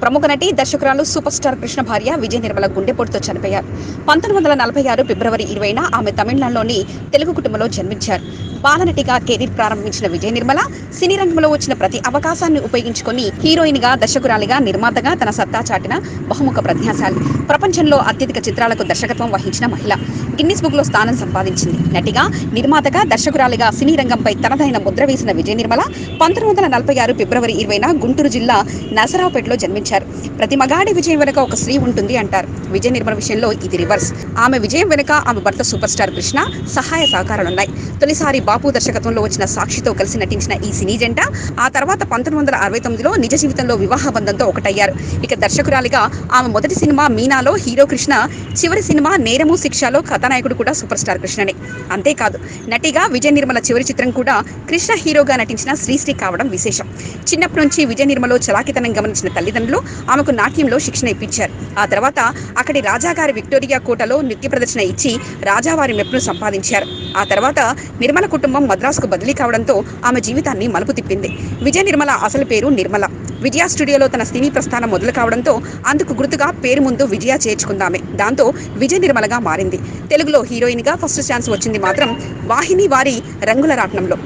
ప్రముఖ నటి దర్శకురాలు super star Krishna భార్య విజయ నిర్మల గుండెపోటుతో చనిపోయారు. 1946 ఫిబ్రవరి 20న ఆమె తమిళనాడులోని తెలుగు కుటుంబంలో జన్మించారు. బాలనటిగా కెరీర్ ప్రారంభించిన విజయ నిర్మల సినీ రంగంలో వచ్చిన ప్రతి అవకాశాన్ని ఉపయోగించుకొని హీరోయిన్ గా, దర్శకురాలిగా, నిర్మాతగా తన సత్తా చాటిన బహుముఖ ప్రజ్ఞాశాలి. ప్రపంచంలో అత్యధిక చిత్రాలకు దర్శకత్వం వహించిన మహిళ. గిన్నిస్ బుక్ లో స్థానం సంపాదించింది. నటిగా, నిర్మాతగా, దర్శకురాలిగా సినీ రంగంపై తనదైన ముద్ర వేసిన విజయ నిర్మల 1946 ఫిబ్రవరి 20న గుంటూరు జిల్లా నరసరావుపేటలో జన్మించారు. ప్రతి మగాడి విజయం వెనుక ఒక స్త్రీ ఉంటుంది అంటారు. విజయ నిర్మల విషయంలో ఇది రివర్స్. ఆమె విజయం వెనుక ఆమె భర్త సూపర్ స్టార్ కృష్ణ సహాయ సహకారాలున్నాయి. తొలిసారి బాపు దర్శకత్వంలో వచ్చిన సాక్షితో కలిసి నటించిన ఈ సినీ జంట ఆ తర్వాత 1969లో నిజ జీవితంలో వివాహ బంధంతో ఒకటయ్యారు. ఇక దర్శకురాలిగా ఆమె మొదటి సినిమా మీనాలో హీరో కృష్ణ, చివరి సినిమా నేరము శిక్షలో కథానాయకుడు కూడా సూపర్ స్టార్ కృష్ణనే. అంతేకాదు, నటిగా విజయ నిర్మల చివరి చిత్రం కూడా కృష్ణ హీరోగా నటించిన శ్రీశ్రీ కావడం విశేషం. చిన్నప్పటి నుంచి విజయ నిర్మలో చలాకితనం గమనించిన తల్లిదండ్రులు ఆమెకు నాట్యంలో శిక్షణ ఇప్పించారు. ఆ తర్వాత అక్కడి రాజాగారి విక్టోరియా కోటలో నృత్య ప్రదర్శన ఇచ్చి రాజావారి మెప్పును సంపాదించారు. ఆ తర్వాత నిర్మల కుటుంబం మద్రాసుకు బదిలీ కావడంతో ఆమె జీవితాన్ని మలుపు తిప్పింది. విజయ నిర్మల అసలు పేరు నిర్మల. విజయ స్టూడియోలో తన సినీ ప్రస్థానం మొదలు కావడంతో అందుకు గుర్తుగా పేరు ముందు విజయ చేర్చుకుందామే. దాంతో విజయ నిర్మలగా మారింది. తెలుగులో హీరోయిన్ గా ఫస్ట్ ఛాన్స్ వచ్చింది మాత్రం వాహిని వారి రంగుల రాట్నంలో.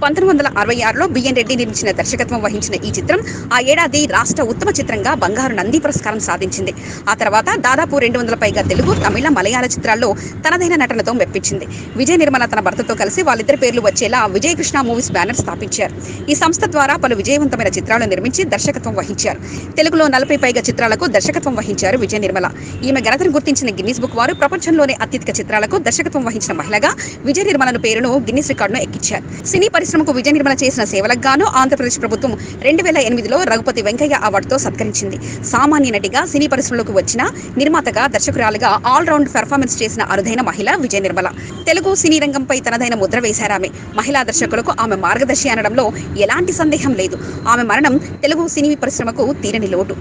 1966లో బిఎన్ రెడ్డి నిర్మించిన దర్శకత్వం వహించిన ఈ చిత్రం ఆ ఏడాది రాష్ట్ర ఉత్తమ చిత్రంగా బంగారు నంది పురస్కారం సాధించింది. ఆ తర్వాత దాదాపు 200 పైగా తెలుగు, తమిళ, మలయాళ చిత్రాల్లో తనదైన నటనతో మెప్పించింది. విజయ నిర్మల తన భర్తతో కలిసి వాళ్ళిద్దరి పేర్లు వచ్చేలా విజయ కృష్ణ మూవీస్ బ్యానర్ స్థాపించారు. ఈ సంస్థ ద్వారా పలు విజయవంతమైన చిత్రాలు నిర్మించి దర్శకత్వం వహించారు. తెలుగులో 40 పైగా చిత్రాలకు దర్శకత్వం వహించారు విజయ నిర్మల. ఈమె ఘనతను గుర్తించిన గిన్నిస్ బుక్ వారు ప్రపంచంలోనే అత్యధిక చిత్రాలకు దర్శకత్వం వహించిన మహిళగా విజయ నిర్మలను పేరును గిన్నిస్ రికార్డును ఎక్కించారు. సినీ పరిశ్రమకు విజయ నిర్మల చేసిన సేవలకు గాను ఆంధ్రప్రదేశ్ ప్రభుత్వం 2008లో రఘుపతి వెంకయ్య అవార్డుతో సత్కరించింది. సామాన్య నటిగా సినీ పరిశ్రమలోకి వచ్చిన నిర్మాతగా, దర్శకురాలుగా ఆల్ రౌండ్ పెర్ఫార్మెన్స్ చేసిన అరుదైన మహిళ విజయ నిర్మల. తెలుగు సినీ రంగంపై తనదైన ముద్ర వేశారామె. మహిళా దర్శకులకు ఆమె మార్గదర్శి అనడంలో ఎలాంటి సందేహం లేదు. ఆమె మరణం తెలుగు సినీ పరిశ్రమకు తీరని లోటు.